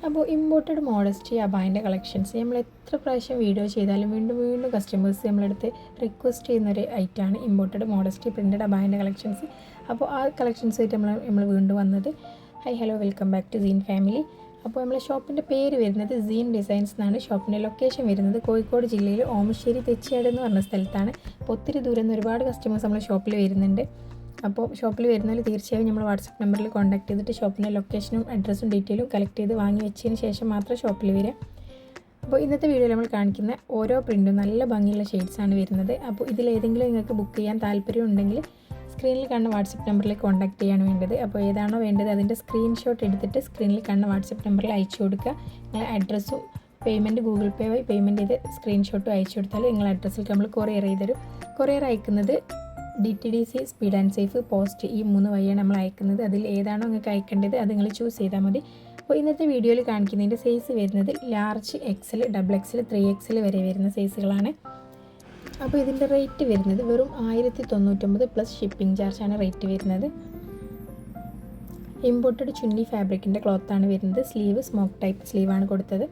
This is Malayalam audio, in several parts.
അപ്പോൾ ഇമ്പോർട്ടഡ് മോഡസ്റ്റി അബായിൻ്റെ കളക്ഷൻസ് നമ്മൾ എത്ര പ്രാവശ്യം വീഡിയോ ചെയ്താലും വീണ്ടും വീണ്ടും കസ്റ്റമേഴ്സ് നമ്മളടുത്ത് റിക്വസ്റ്റ് ചെയ്യുന്നൊരു ഐറ്റമാണ് ഇമ്പോർട്ടഡ് മോഡസ്റ്റി പ്രിൻറ്റഡ് അബായിൻ്റെ കളക്ഷൻസ്. അപ്പോൾ ആ കളക്ഷൻസ് ആയിട്ട് നമ്മൾ വീണ്ടും വന്നത്. Hello welcome back to scene family. അപ്പോൾ നമ്മളെ ഷോപ്പിൻ്റെ പേര് വരുന്നത് സീൻ ഡിസൈൻസ് എന്നാണ്. ഷോപ്പിൻ്റെ ലൊക്കേഷൻ വരുന്നത് കോഴിക്കോട് ജില്ലയിൽ ഓമശ്ശേരി തെച്ചിയാട് എന്ന് പറഞ്ഞ സ്ഥലത്താണ്. അപ്പോൾ ഒത്തിരി ദൂരം നിന്ന് ഒരുപാട് കസ്റ്റമേഴ്സ് നമ്മളെ ഷോപ്പിൽ വരുന്നുണ്ട്. അപ്പോൾ ഷോപ്പിൽ വരുന്നതിൽ തീർച്ചയായും നമ്മൾ വാട്സപ്പ് നമ്പറിൽ കോൺടാക്ട് ചെയ്തിട്ട് ഷോപ്പിൻ്റെ ലൊക്കേഷനും അഡ്രസ്സും ഡീറ്റെയിലും കളക്ട് ചെയ്ത് വാങ്ങി വെച്ചതിന് ശേഷം മാത്രം ഷോപ്പിൽ വരിക. അപ്പോൾ ഇന്നത്തെ വീഡിയോയിൽ നമ്മൾ കാണിക്കുന്ന ഓരോ പ്രിൻറ്റും നല്ല ഭംഗിയുള്ള ഷെയ്ഡ്സാണ് വരുന്നത്. അപ്പോൾ ഇതിലേതെങ്കിലും നിങ്ങൾക്ക് ബുക്ക് ചെയ്യാൻ താല്പര്യം ഉണ്ടെങ്കിൽ സ്ക്രീനിൽ കാണുന്ന വാട്സപ്പ് നമ്പറിൽ കോൺടാക്ട് ചെയ്യാണ് വേണ്ടത്. അപ്പോൾ ഏതാണോ വേണ്ടത് അതിൻ്റെ സ്ക്രീൻഷോട്ട് എടുത്തിട്ട് സ്ക്രീനിൽ കാണുന്ന വാട്സപ്പ് നമ്പറിൽ അയച്ചു കൊടുക്കുക. നിങ്ങളുടെ അഡ്രസ്സും പേയ്മെൻറ്റ് ഗൂഗിൾ പേ വഴി പേയ്മെൻറ്റ് ചെയ്ത് സ്ക്രീൻഷോട്ടും അയച്ചു കൊടുത്താൽ നിങ്ങളുടെ അഡ്രസ്സിൽ നമ്മൾ കൊറിയർ ചെയ്ത് തരും. കൊറിയർ അയക്കുന്നത് DTDC, speed and safe, post, ഈ 3 വഴിയാണ് നമ്മൾ അയക്കുന്നത്. അതിൽ ഏതാണോ നിങ്ങൾക്ക് അയക്കേണ്ടത് അത് നിങ്ങൾ ചൂസ് ചെയ്താൽ മതി. അപ്പോൾ ഇന്നത്തെ വീഡിയോയിൽ കാണിക്കുന്നതിൻ്റെ സൈസ് വരുന്നത് ലാർജ്, XL, XXL, 3XL വരെ വരുന്ന സൈസുകളാണ്. അപ്പോൾ ഇതിൻ്റെ റേറ്റ് വരുന്നത് വെറും 1099 പ്ലസ് ഷിപ്പിംഗ് ചാർജാണ് റേറ്റ് വരുന്നത്. ഇമ്പോർട്ടഡ് ചുന്നി ഫാബ്രിക്കിൻ്റെ ക്ലോത്താണ് വരുന്നത്. സ്ലീവ് സ്മോക്ക് ടൈപ്പ് സ്ലീവാണ് കൊടുത്തത്.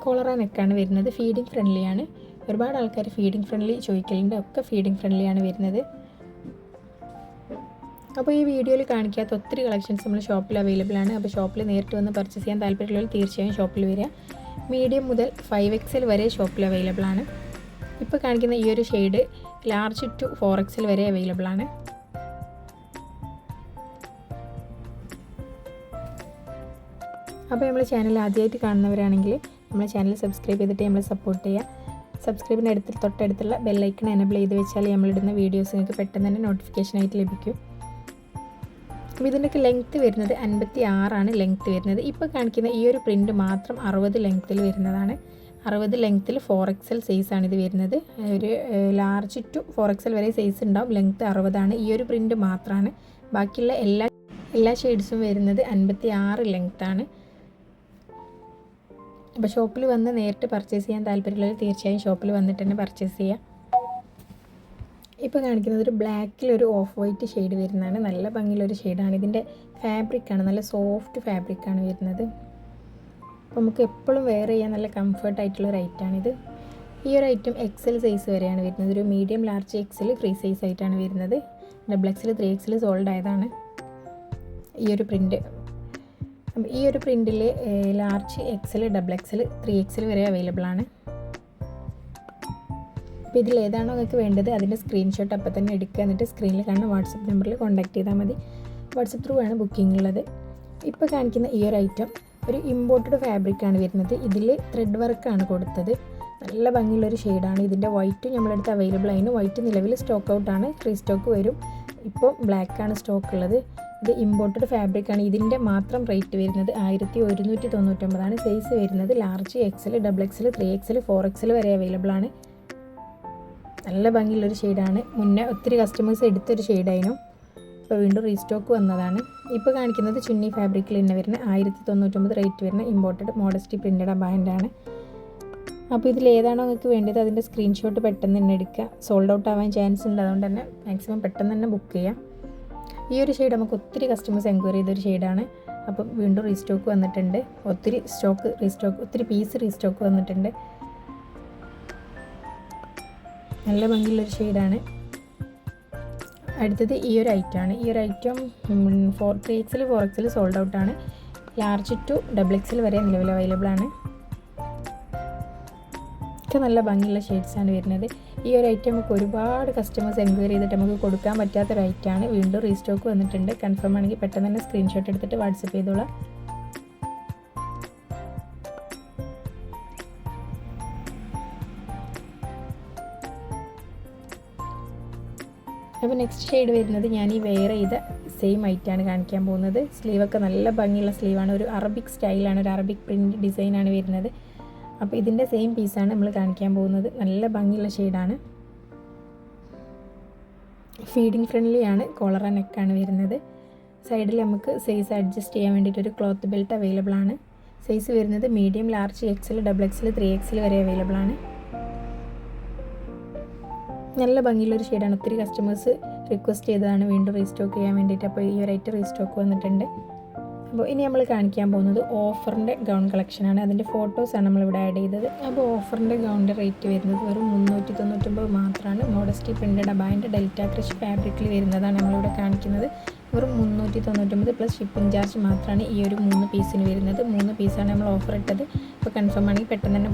കോളർ ആൻഡ് നെക്കാണ് വരുന്നത്. ഫീഡിങ് ഫ്രണ്ട്ലിയാണ്. ഒരുപാട് ആൾക്കാർ ഫീഡിങ് ഫ്രണ്ട്ലി ചോദിക്കലുണ്ട്. ഒക്കെ ഫീഡിങ് ഫ്രണ്ട്ലിയാണ് വരുന്നത്. അപ്പോൾ ഈ വീഡിയോയിൽ കാണിക്കാത്ത ഒത്തിരി കളക്ഷൻസ് നമ്മൾ ഷോപ്പിൽ അവൈലബിൾ ആണ്. അപ്പോൾ ഷോപ്പിൽ നേരിട്ട് വന്ന് പർച്ചേസ് ചെയ്യാൻ താല്പര്യമുള്ളവർ തീർച്ചയായും ഷോപ്പിൽ വരിക. മീഡിയം മുതൽ 5XL വരെ ഷോപ്പിൽ അവൈലബിൾ ആണ്. ഇപ്പോൾ കാണിക്കുന്ന ഈ ഒരു ഷെയ്ഡ് ലാർജ് ടു 4XL വരെ അവൈലബിൾ ആണ്. അപ്പോൾ നമ്മൾ ചാനൽ ആദ്യമായിട്ട് കാണുന്നവരാണെങ്കിൽ നമ്മളെ ചാനൽ സബ്സ്ക്രൈബ് ചെയ്തിട്ട് നമ്മൾ സപ്പോർട്ട് ചെയ്യുക. സബ്സ്ക്രൈബിൻ്റെ തൊട്ടടുത്തുള്ള ബെല്ലൈക്കൺ എനേബിൾ ചെയ്ത് വെച്ചാൽ നമ്മളിടുന്ന വീഡിയോസ് നിങ്ങൾക്ക് പെട്ടെന്ന് തന്നെ നോട്ടിഫിക്കേഷനായിട്ട് ലഭിക്കും. അപ്പോൾ ഇതിൻ്റെയൊക്കെ ലെങ്ത്ത് വരുന്നത് 56 ലെങ്ത്ത് വരുന്നത്. ഇപ്പോൾ കാണിക്കുന്ന ഈ ഒരു പ്രിൻറ്റ് മാത്രം 60 ലെങ്ത്തിൽ വരുന്നതാണ്. 60 ലെങ്ത്തിൽ 4XL സൈസാണ് ഇത് വരുന്നത്. ഒരു ലാർജ് ടു 4XL വരെ സൈസ് ഉണ്ടാവും. ലെങ്ത്ത് 60 ഈ ഒരു പ്രിൻറ്റ് മാത്രമാണ്. ബാക്കിയുള്ള എല്ലാ ഷെയ്ഡ്സും വരുന്നത് 56 ലെങ്ത്താണ്. അപ്പോൾ ഷോപ്പിൽ വന്ന് നേരിട്ട് പർച്ചേസ് ചെയ്യാൻ താല്പര്യമുള്ളവർ തീർച്ചയായും ഷോപ്പിൽ വന്നിട്ട് തന്നെ പർച്ചേസ് ചെയ്യുക. ഇപ്പോൾ കാണിക്കുന്നത് ഒരു ബ്ലാക്കിലൊരു ഓഫ് വൈറ്റ് ഷെയ്ഡ് വരുന്നതാണ്. നല്ല ഭംഗിയുള്ളൊരു ഷെയ്ഡാണ്. ഇതിൻ്റെ ഫാബ്രിക്കാണ് നല്ല സോഫ്റ്റ് ഫാബ്രിക്കാണ് വരുന്നത്. അപ്പോൾ നമുക്ക് എപ്പോഴും വെയർ ചെയ്യാൻ നല്ല കംഫർട്ടായിട്ടുള്ളൊരു ഐറ്റമാണിത്. ഈ ഒരു ഐറ്റം XL സൈസ് വരെയാണ് വരുന്നത്. ഒരു medium, large, XL free size ആയിട്ടാണ് വരുന്നത്. XXL, 3XL സോൾഡ് ആയതാണ് ഈ ഒരു പ്രിൻറ്റ്. ഈ ഒരു പ്രിൻറ്റിൽ ലാർജ്, XL, XXL, 3XL വരെ അവൈലബിൾ ആണ്. അപ്പോൾ ഇതിൽ ഏതാണോ നിങ്ങൾക്ക് വേണ്ടത് അതിൻ്റെ സ്ക്രീൻഷോട്ട് അപ്പോൾ തന്നെ എടുക്കുക. എന്നിട്ട് സ്ക്രീനിൽ കാണുന്ന വാട്സപ്പ് നമ്പറിൽ കോൺടാക്ട് ചെയ്താൽ മതി. വാട്സപ്പ് ത്രൂ ആണ് ബുക്കിംഗ് ഉള്ളത്. ഇപ്പോൾ കാണിക്കുന്ന ഈ ഒരു ഐറ്റം ഒരു ഇമ്പോർട്ടഡ് ഫാബ്രിക്കാണ് വരുന്നത്. ഇതിൽ ത്രെഡ് വർക്കാണ് കൊടുത്തത്. നല്ല ഭംഗിയുള്ളൊരു ഷെയ്ഡാണ്. ഇതിൻ്റെ വൈറ്റ് നമ്മളടുത്ത് അവൈലബിൾ ആയിരുന്നു. വൈറ്റ് നിലവിൽ സ്റ്റോക്ക് ഔട്ടാണ്. റീസ്റ്റോക്ക് വരും. ഇപ്പോൾ ബ്ലാക്കാണ് സ്റ്റോക്ക് ഉള്ളത്. ഇത് ഇമ്പോർട്ടഡ് ഫാബ്രിക്കാണ്. ഇതിൻ്റെ മാത്രം റേറ്റ് വരുന്നത് 1199. സൈസ് വരുന്നത് large, XL, XXL, 3XL, 4XL വരെ അവൈലബിൾ ആണ്. നല്ല ഭംഗിയുള്ളൊരു ഷെയ്ഡാണ്. മുന്നേ ഒത്തിരി കസ്റ്റമേഴ്സ് എടുത്തൊരു ഷെയ്ഡായിരുന്നു. ഇപ്പോൾ വീണ്ടും റീസ്റ്റോക്ക് വന്നതാണ്. ഇപ്പോൾ കാണിക്കുന്നത് ചുന്നി ഫാബ്രിക്കിൽ തന്നെ വരുന്ന 1099 റേറ്റ് വരുന്ന ഇമ്പോർട്ടഡ് മോഡസ്റ്റി പ്രിൻറ്റഡ് അബായൻ്റാണ്. അപ്പോൾ ഇതിൽ ഏതാണോ നിങ്ങൾക്ക് വേണ്ടത് അതിൻ്റെ സ്ക്രീൻഷോട്ട് പെട്ടെന്ന് തന്നെ എടുക്കുക. സോൾഡ് ഔട്ട് ആവാൻ ചാൻസ് ഉണ്ട്. അതുകൊണ്ട് തന്നെ മാക്സിമം പെട്ടെന്ന് തന്നെ ബുക്ക് ചെയ്യാം. ഈ ഒരു ഷെയ്ഡ് നമുക്ക് ഒത്തിരി കസ്റ്റമേഴ്സ് എൻക്വയറി ചെയ്തൊരു ഷെയ്ഡാണ്. അപ്പം വീണ്ടും റീസ്റ്റോക്ക് വന്നിട്ടുണ്ട്. ഒത്തിരി പീസ് റീസ്റ്റോക്ക് വന്നിട്ടുണ്ട്. നല്ല ഭംഗിയുള്ളൊരു ഷെയ്ഡാണ്. അടുത്തത് ഈ ഒരു ഐറ്റമാണ്. ഈ ഒരു ഐറ്റം 3XL, 4XL സോൾഡ് ഔട്ടാണ്. ലാർജ് ടു XXL വരെ നിലവിൽ അവൈലബിൾ ആണ്. ഒക്കെ നല്ല ഭംഗിയുള്ള ഷെയ്ഡ്സാണ് വരുന്നത്. ഈ ഒരു ഐറ്റം നമുക്ക് ഒരുപാട് കസ്റ്റമേഴ്സ് എൻക്വയറി ചെയ്തിട്ട് നമുക്ക് കൊടുക്കാൻ പറ്റാത്തൊരു ഐറ്റമാണ്. വീണ്ടും റീസ്റ്റോക്ക് വന്നിട്ടുണ്ട്. കൺഫേം ആണെങ്കിൽ പെട്ടെന്ന് തന്നെ സ്ക്രീൻഷോട്ട് എടുത്തിട്ട് വാട്സപ്പ് ചെയ്തോളാം. അപ്പോൾ നെക്സ്റ്റ് ഷെയ്ഡ് വരുന്നത് ഞാൻ ഈ വെയർ ചെയ്ത സെയിം ഐറ്റമാണ് കാണിക്കാൻ പോകുന്നത്. സ്ലീവൊക്കെ നല്ല ഭംഗിയുള്ള സ്ലീവാണ്. ഒരു അറബിക് സ്റ്റൈലാണ്, ഒരു അറബിക് പ്രിൻറ്റ് ഡിസൈനാണ് വരുന്നത്. അപ്പോൾ ഇതിൻ്റെ സെയിം പീസാണ് നമ്മൾ കാണിക്കാൻ പോകുന്നത്. നല്ല ഭംഗിയുള്ള ഷെയ്ഡാണ്. ഫീഡിങ് ഫ്രണ്ട്ലിയാണ്. കോളർ ആൻഡ് നെക്കാണ് വരുന്നത്. സൈഡിൽ നമുക്ക് സൈസ് അഡ്ജസ്റ്റ് ചെയ്യാൻ വേണ്ടിയിട്ടൊരു ക്ലോത്ത് ബെൽറ്റ് അവൈലബിൾ ആണ്. സൈസ് വരുന്നത് medium, large, XL, XXL, 3XL വരെ അവൈലബിൾ ആണ്. നല്ല ഭംഗിയുള്ളൊരു ഷെയ്ഡാണ്. ഒത്തിരി കസ്റ്റമേഴ്സ് റിക്വസ്റ്റ് ചെയ്തതാണ് വീണ്ടും റീസ്റ്റോക്ക് ചെയ്യാൻ വേണ്ടിയിട്ട്. അപ്പോൾ ഈ ഒരു ഐറ്റം റീസ്റ്റോക്ക് വന്നിട്ടുണ്ട്. അപ്പോൾ ഇനി നമ്മൾ കാണിക്കാൻ പോകുന്നത് ഓഫറിൻ്റെ ഗൗൺ കളക്ഷനാണ്. അതിൻ്റെ ഫോട്ടോസാണ് നമ്മളിവിടെ ആഡ് ചെയ്തത്. അപ്പോൾ ഓഫറിൻ്റെ ഗൗണിൻ്റെ റേറ്റ് വരുന്നത് വെറും 399 മാത്രമാണ്. മോഡസ്റ്റി പ്രിൻറ്റഡ് അബായൻ്റെ ഡെൽറ്റ ക്രഷ് ഫാബ്രിക്കിൽ വരുന്നതാണ് നമ്മളിവിടെ കാണിക്കുന്നത്. വെറും 399 പ്ലസ് ഷിപ്പിംഗ് ചാർജ് മാത്രമാണ് ഈ ഒരു 3 പീസിന് വരുന്നത്. 3 പീസാണ് നമ്മൾ ഓഫർ ഇട്ടത്. അപ്പോൾ കൺഫേം ആണെങ്കിൽ പെട്ടെന്ന് തന്നെ